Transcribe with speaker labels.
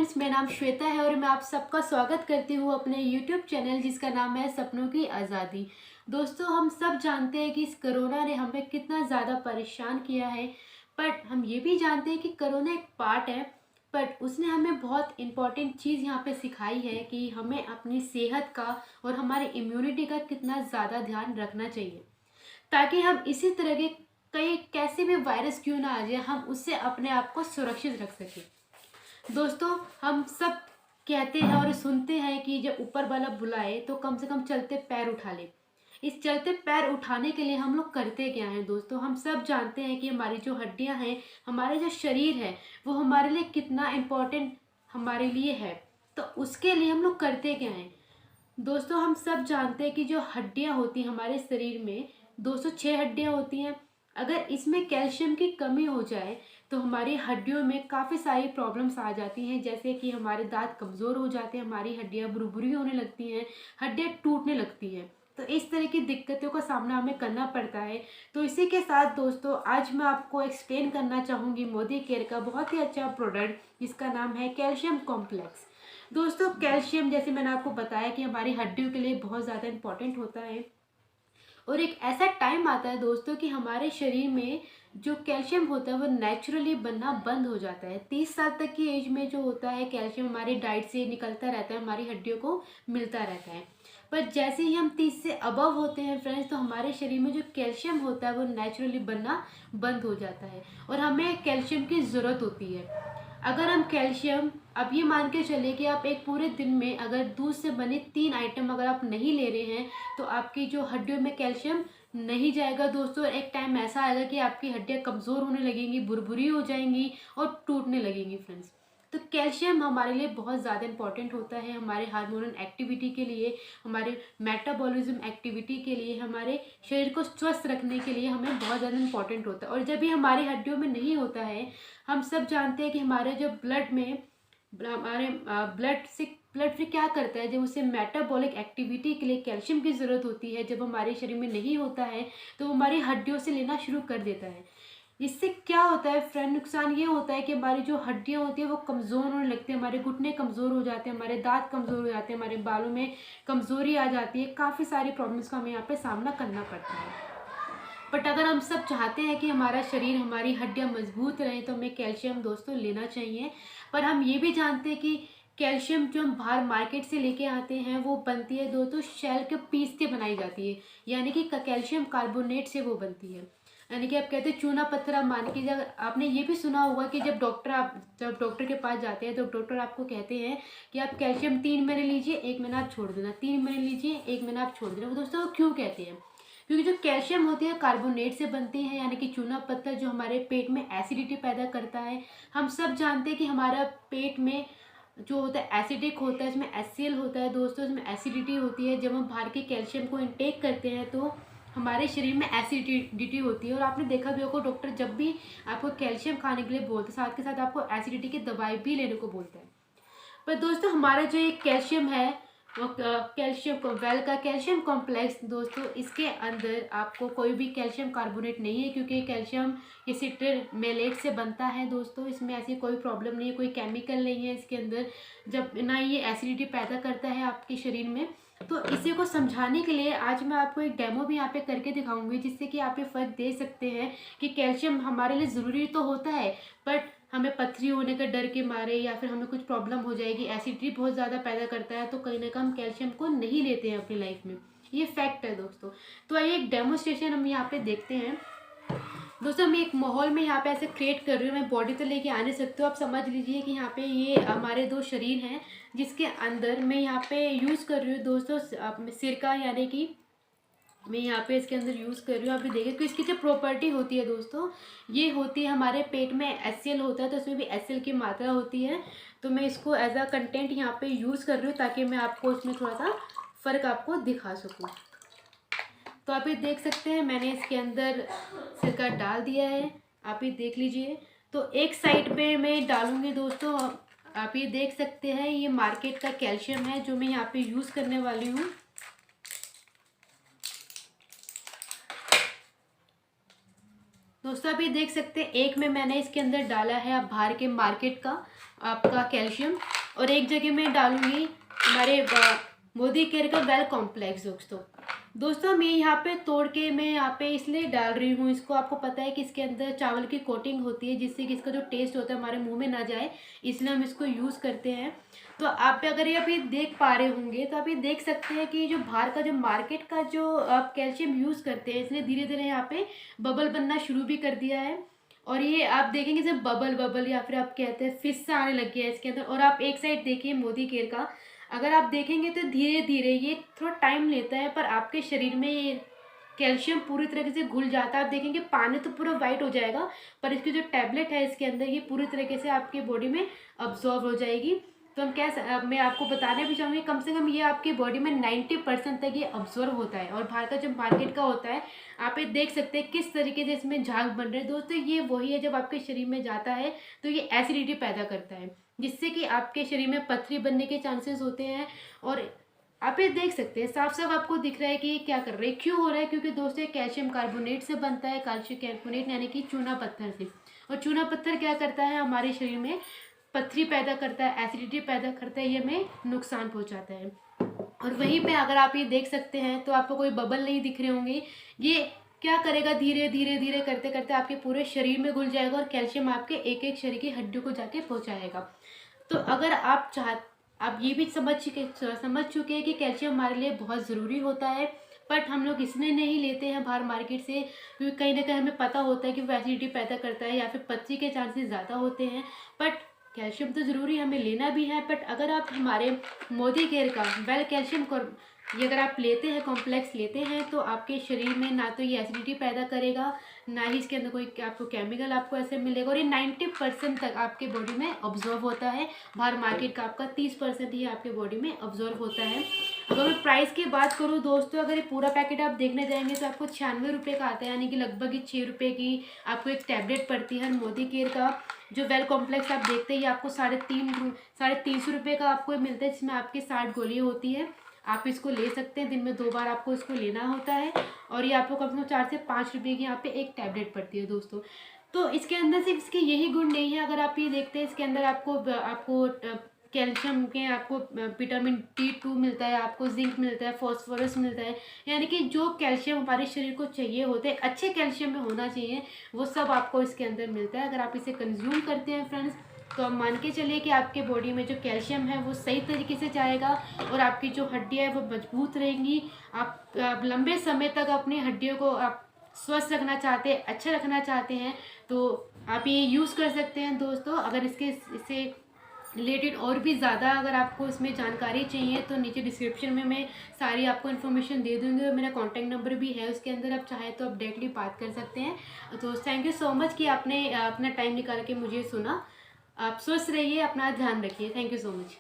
Speaker 1: Friends, मेरा नाम श्वेता है और मैं आप सबका स्वागत करती हूँ अपने यूट्यूब चैनल जिसका नाम है सपनों की आज़ादी। दोस्तों, हम सब जानते हैं कि इस कोरोना ने हमें कितना ज़्यादा परेशान किया है, बट हम ये भी जानते हैं कि कोरोना एक पार्ट है, बट उसने हमें बहुत इम्पॉर्टेंट चीज़ यहाँ पे सिखाई है कि हमें अपनी सेहत का और हमारी इम्यूनिटी का कितना ज़्यादा ध्यान रखना चाहिए, ताकि हम इसी तरह के कई कैसे भी वायरस क्यों ना आ जाए, हम उससे अपने आप को सुरक्षित रख सकें। दोस्तों, हम सब कहते हैं और सुनते हैं कि जब ऊपर वाला बुलाए तो कम से कम चलते पैर उठा ले। इस चलते पैर उठाने के लिए हम लोग करते क्या हैं दोस्तों? हम सब जानते हैं कि हमारी जो हड्डियां हैं, हमारा जो शरीर है, वो हमारे लिए कितना इम्पोर्टेंट हमारे लिए है। तो उसके लिए हम लोग करते क्या हैं दोस्तों? हम सब जानते हैं कि जो हड्डियां होती हैं हमारे शरीर में, 206 हड्डियां होती हैं। अगर इसमें कैल्शियम की कमी हो जाए तो हमारी हड्डियों में काफ़ी सारी प्रॉब्लम्स आ जाती हैं, जैसे कि हमारे दांत कमज़ोर हो जाते हैं, हमारी हड्डियां बुरबुरी होने लगती हैं, हड्डियां टूटने लगती हैं। तो इस तरह की दिक्कतों का सामना हमें करना पड़ता है। तो इसी के साथ दोस्तों, आज मैं आपको एक्सप्लेन करना चाहूँगी मोदी केयर का बहुत ही अच्छा प्रोडक्ट जिसका नाम है कैल्शियम कॉम्प्लेक्स। दोस्तों, कैल्शियम जैसे मैंने आपको बताया कि हमारी हड्डियों के लिए बहुत ज़्यादा इंपॉर्टेंट होता है, और एक ऐसा टाइम आता है दोस्तों कि हमारे शरीर में जो कैल्शियम होता है वो नेचुरली बनना बंद हो जाता है। 30 साल तक की एज में जो होता है कैल्शियम हमारी डाइट से निकलता रहता है, हमारी हड्डियों को मिलता रहता है। पर जैसे ही हम 30 से अबव होते हैं फ्रेंड्स, तो हमारे शरीर में जो कैल्शियम होता है वो नेचुरली बनना बंद हो जाता है और हमें कैल्शियम की ज़रूरत होती है। अगर हम कैल्शियम, अब ये मान के चले कि आप एक पूरे दिन में अगर दूध से बने 3 आइटम अगर आप नहीं ले रहे हैं तो आपकी जो हड्डियों में कैल्शियम नहीं जाएगा दोस्तों। एक टाइम ऐसा आएगा कि आपकी हड्डियां कमज़ोर होने लगेंगी, बुरबुरी हो जाएंगी और टूटने लगेंगी फ्रेंड्स। तो कैल्शियम हमारे लिए बहुत ज़्यादा इंपॉर्टेंट होता है, हमारे हार्मोनल एक्टिविटी के लिए, हमारे मेटाबॉलिज्म एक्टिविटी के लिए, हमारे शरीर को स्वस्थ रखने के लिए हमें बहुत ज़्यादा इंपॉर्टेंट होता है। और जब भी हमारी हड्डियों में नहीं होता है, हम सब जानते हैं कि हमारे जो ब्लड में, हमारे ब्लड से क्या करता है, जब उसे मेटाबॉलिक एक्टिविटी के लिए कैल्शियम की ज़रूरत होती है, जब हमारे शरीर में नहीं होता है तो वो हमारी हड्डियों से लेना शुरू कर देता है। इससे क्या होता है फ्रेंड, नुकसान ये होता है कि हमारी जो हड्डियां होती है वो कमज़ोर होने लगती है, हमारे घुटने कमज़ोर हो जाते हैं, हमारे दांत कमज़ोर हो जाते हैं, हमारे बालों में कमज़ोरी आ जाती है, काफ़ी सारी प्रॉब्लम्स का हमें यहाँ पे सामना करना पड़ता है। बट अगर हम सब चाहते हैं कि हमारा शरीर, हमारी हड्डियां मजबूत रहें तो हमें कैल्शियम दोस्तों लेना चाहिए। पर हम ये भी जानते हैं कि कैल्शियम जो हम बाहर मार्केट से लेके आते हैं वो बनती है दोस्तों शेल के पीस के बनाई जाती है, यानी कि कैल्शियम कार्बोनेट से वो बनती है। यानी कि आप कहते हैं चूना पत्थर, आप मान के अगर आपने ये भी सुना होगा कि जब डॉक्टर के पास जाते हैं तो डॉक्टर आपको कहते हैं कि आप कैल्शियम 3 महीने लीजिए, 1 महीना आप छोड़ देना, 3 महीने लीजिए, 1 महीना आप छोड़ देना। वो दोस्तों वो क्यों कहते हैं? क्योंकि जो कैल्शियम होती है कार्बोनेट से बनती है, यानी कि चूना पत्थर जो हमारे पेट में एसिडिटी पैदा करता है। हम सब जानते हैं कि हमारा पेट में जो होता है एसिडिक होता है, इसमें HCl होता है दोस्तों, इसमें एसिडिटी होती है। जब हम बाहर के कैल्शियम को इनटेक करते हैं तो हमारे शरीर में एसिडिटी होती है। और आपने देखा भी होगा डॉक्टर जब भी आपको कैल्शियम खाने के लिए बोलते हैं, साथ के साथ आपको एसिडिटी की दवाई भी लेने को बोलते हैं। पर दोस्तों, हमारा जो ये कैल्शियम है वो कैल्शियम वेल का कैल्शियम कॉम्प्लेक्स दोस्तों, इसके अंदर आपको कोई भी कैल्शियम कार्बोनेट नहीं है, क्योंकि कैल्शियम ये सिट्रेट मेलेट से बनता है दोस्तों। इसमें ऐसी कोई प्रॉब्लम नहीं है, कोई केमिकल नहीं है इसके अंदर, जब ना ये एसिडिटी पैदा करता है आपके शरीर में। तो इसी को समझाने के लिए आज मैं आपको एक डेमो भी यहाँ पे करके दिखाऊंगी, जिससे कि आप ये फ़र्क दे सकते हैं कि कैल्शियम हमारे लिए ज़रूरी तो होता है, बट हमें पथरी होने का डर के मारे या फिर हमें कुछ प्रॉब्लम हो जाएगी, एसिडिटी बहुत ज़्यादा पैदा करता है, तो कहीं ना कहीं हम कैल्शियम को नहीं लेते हैं अपनी लाइफ में। ये फैक्ट है दोस्तों। तो आइए एक डेमोस्ट्रेशन हम यहाँ पे देखते हैं। दोस्तों, मैं एक माहौल में यहाँ पे ऐसे क्रिएट कर रही हूँ, मैं बॉडी तो लेके आ नहीं सकती हूँ। आप समझ लीजिए कि यहाँ पे ये हमारे 2 शरीर हैं, जिसके अंदर मैं यहाँ पे यूज़ कर रही हूँ दोस्तों सिरका, यानी कि मैं यहाँ पे इसके अंदर यूज़ कर रही हूँ। अभी देखिए कि इसकी जो प्रॉपर्टी होती है दोस्तों, ये होती है, हमारे पेट में HCl होता है तो इसमें भी HCl की मात्रा होती है। तो मैं इसको एज अ कंटेंट यहाँ पे यूज़ कर रही हूँ ताकि मैं आपको इसमें थोड़ा सा फ़र्क आपको दिखा सकूँ। तो आप ये देख सकते हैं मैंने इसके अंदर सिरका डाल दिया है, आप ये देख लीजिए। तो एक साइड पे मैं डालूँगी दोस्तों, आप ये देख सकते हैं ये मार्केट का कैल्शियम है जो मैं यहाँ पे यूज़ करने वाली हूँ। दोस्तों, आप ये देख सकते हैं एक में मैंने इसके अंदर डाला है अब बाहर के मार्केट का आपका कैल्शियम, और एक जगह मैं डालूँगी हमारे मोदी केयर का वेल कॉम्प्लेक्स। दोस्तों मैं यहाँ पे तोड़ के मैं यहाँ पे इसलिए डाल रही हूँ इसको, आपको पता है कि इसके अंदर चावल की कोटिंग होती है जिससे कि इसका जो टेस्ट होता है हमारे मुंह में ना जाए, इसलिए हम इसको यूज़ करते हैं। तो आप अगर ये अभी देख पा रहे होंगे तो आप ये देख सकते हैं कि जो बाहर का जो मार्केट का जो आप कैल्शियम यूज़ करते हैं, इसने धीरे धीरे यहाँ पे बबल बनना शुरू भी कर दिया है। और ये आप देखेंगे जब बबल बबल या फिर आप कहते हैं फिश सा आने लग गया है इसके अंदर। और आप एक साइड देखिए मोदी केयर का, अगर आप देखेंगे तो धीरे धीरे ये थोड़ा टाइम लेता है पर आपके शरीर में ये कैल्शियम पूरी तरीके से घुल जाता है। आप देखेंगे पानी तो पूरा वाइट हो जाएगा पर इसकी जो टैबलेट है इसके अंदर ये पूरी तरीके से आपकी बॉडी में अब्जॉर्व हो जाएगी। तो मैं आपको बताने भी चाहूँगी कम से कम ये आपकी बॉडी में 90% तक ये अब्जॉर्व होता है। और बाहर का जो मार्केट का होता है आप ये देख सकते हैं किस तरीके से इसमें झाग बन रहे हैं। दोस्तों ये वही है, जब आपके शरीर में जाता है तो ये एसिडिटी पैदा करता है जिससे कि आपके शरीर में पथरी बनने के चांसेस होते हैं। और आप ये देख सकते हैं साफ साफ आपको दिख रहा है कि ये क्या कर रहे हैं, क्यों हो रहा है, क्योंकि दोस्तों ये कैल्शियम कार्बोनेट से बनता है, कैल्शियम कार्बोनेट यानी कि चूना पत्थर से। और चूना पत्थर क्या करता है, हमारे शरीर में पथरी पैदा करता है, एसिडिटी पैदा करता है, ये हमें नुकसान पहुंचाता है। और वहीं पे अगर आप ये देख सकते हैं तो आपको कोई बबल नहीं दिख रहे होंगे, ये क्या करेगा धीरे धीरे धीरे करते करते आपके पूरे शरीर में घुल जाएगा और कैल्शियम आपके एक एक शरीर की हड्डियों को जाके पहुंचाएगा। तो अगर आप ये भी समझ चुके हैं कि कैल्शियम हमारे लिए बहुत ज़रूरी होता है, बट हम लोग इसलिए नहीं लेते हैं बाहर मार्केट से क्योंकि कहीं ना कहीं हमें पता होता है कि वो एसिडिटी पैदा करता है या फिर पथरी के चांसेस ज़्यादा होते हैं। बट कैल्शियम तो ज़रूरी हमें लेना भी है। बट अगर आप हमारे मोदी केयर का वेल कैल्शियम ये अगर आप लेते हैं, कॉम्प्लेक्स लेते हैं, तो आपके शरीर में ना तो ये एसिडिटी पैदा करेगा, ना ही इसके अंदर कोई आपको केमिकल आपको ऐसे मिलेगा। और ये 90% तक आपके बॉडी में ऑब्जॉर्व होता है। बाहर मार्केट का आपका 30% ही आपके बॉडी में ऑब्जॉर्व होता है। अगर मैं प्राइस की बात करूँ दोस्तों, अगर ये पूरा पैकेट आप देखने जाएंगे तो आपको 96 रुपये का आता है, यानी कि लगभग ही 6 रुपये की आपको एक टैबलेट पड़ती है। मोदी केयर का जो वेल कॉम्प्लेक्स आप देखते हैं ये आपको 350 रुपये का आपको मिलता है, जिसमें आपकी 60 गोलियाँ होती है। आप इसको ले सकते हैं, दिन में 2 बार आपको इसको लेना होता है। और ये आपको कम से कम 4 से 5 रुपये की यहाँ पे एक टैबलेट पड़ती है दोस्तों। तो इसके अंदर सिर्फ इसके यही गुण नहीं है, अगर आप ये देखते हैं इसके अंदर आपको कैल्शियम के आपको विटामिन D2 मिलता है, आपको जिंक मिलता है, फॉस्फोरस मिलता है, यानी कि जो कैल्शियम हमारे शरीर को चाहिए होते हैं, अच्छे कैल्शियम में होना चाहिए, वो सब आपको इसके अंदर मिलता है। अगर आप इसे कंज्यूम करते हैं फ्रेंड्स तो आप मान के चलिए कि आपके बॉडी में जो कैल्शियम है वो सही तरीके से जाएगा और आपकी जो हड्डियाँ है वो मजबूत रहेंगी। आप लंबे समय तक अपनी हड्डियों को आप स्वस्थ रखना चाहते हैं, अच्छा रखना चाहते हैं, तो आप ये यूज़ कर सकते हैं दोस्तों। अगर इससे रिलेटेड और भी ज़्यादा अगर आपको इसमें जानकारी चाहिए तो नीचे डिस्क्रिप्शन में मैं सारी आपको इन्फॉर्मेशन दे दूँगी और मेरा कॉन्टैक्ट नंबर भी है उसके अंदर, आप चाहें तो आप डायरेक्टली बात कर सकते हैं। तो थैंक यू सो मच कि आपने अपना टाइम निकाल के मुझे सुना। आप स्वस्थ रहिए, अपना ध्यान रखिए। Thank you so much.